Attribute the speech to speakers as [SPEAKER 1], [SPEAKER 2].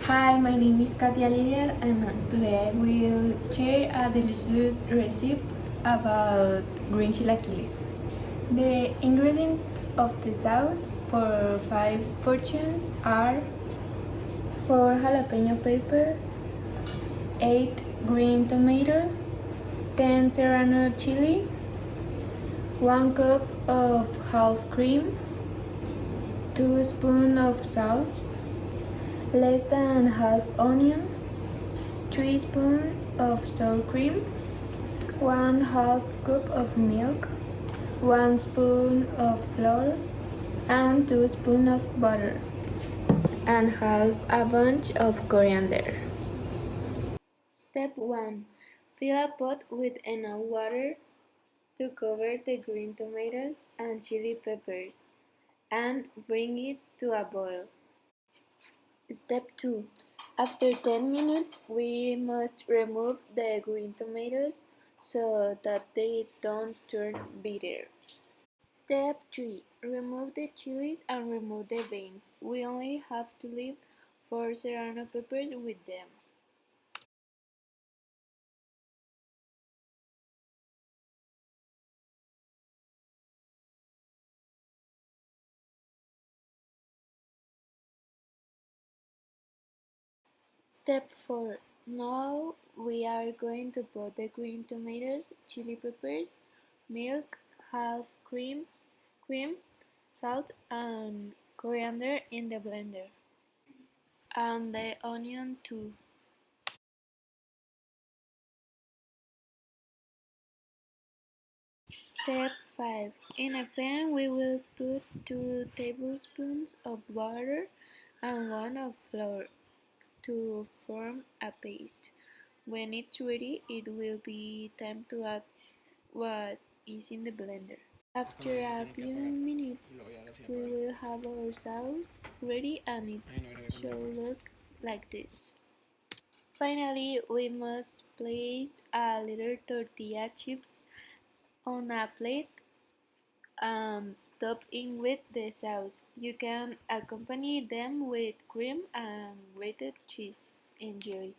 [SPEAKER 1] Hi, my name is Katia Lidier and today I will share a delicious recipe about green chilaquiles. The ingredients of the sauce for 5 portions are 4 jalapeno pepper, 8 green tomatoes, 10 serrano chili, 1 cup of half cream, 2 spoons of salt, less than half onion, 3 spoons of sour cream, 1/2 cup of milk, 1 spoon of flour, and 2 spoons of butter, and half a bunch of coriander. Step 1. Fill a pot with enough water to cover the green tomatoes and chili peppers, and bring it to a boil. Step 2. After 10 minutes, we must remove the green tomatoes so that they don't turn bitter. Step 3. Remove the chilies and remove the veins. We only have to leave 4 serrano peppers with them. Step 4. Now we are going to put the green tomatoes, chili peppers, milk, half cream, salt, and coriander in the blender. And the onion too. Step 5. In a pan we will put 2 tablespoons of water and 1 of flour to form a paste. When it's ready, it will be time to add what is in the blender. After a few minutes, we will have our sauce ready and it should look like this. Finally, we must place a little tortilla chips on a plate and top in with the sauce. You can accompany them with cream and grated cheese. Enjoy!